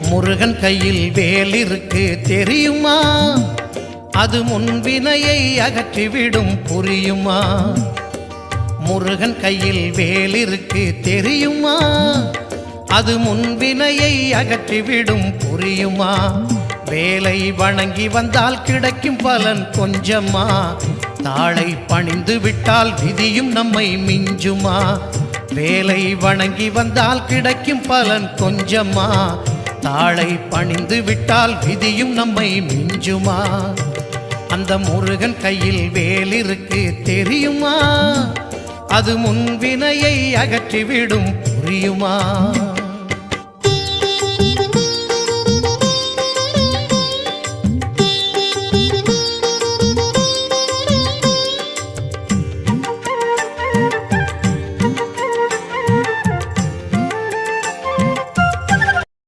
முருகன் கையில் வேல் இருக்கு தெரியுமா? அது முன்வினையை அகற்றிவிடும் புரியுமா? முருகன் கையில் வேல் இருக்கு தெரியுமா? அது முன்வினையை அகற்றிவிடும் புரியுமா? வேலை வணங்கி வந்தால் கிடைக்கும் பலன் கொஞ்சமா? தாளை பணிந்து விட்டால் விதியும் நம்மை மிஞ்சுமா? வேலை வணங்கி வந்தால் கிடைக்கும் பலன் கொஞ்சமா? தாளை பணிந்து விட்டால் விதியும் நம்மை மிஞ்சுமா? அந்த முருகன் கையில் வேல் இருக்கு தெரியுமா? அது முன்வினையை அகற்றிவிடும் புரியுமா?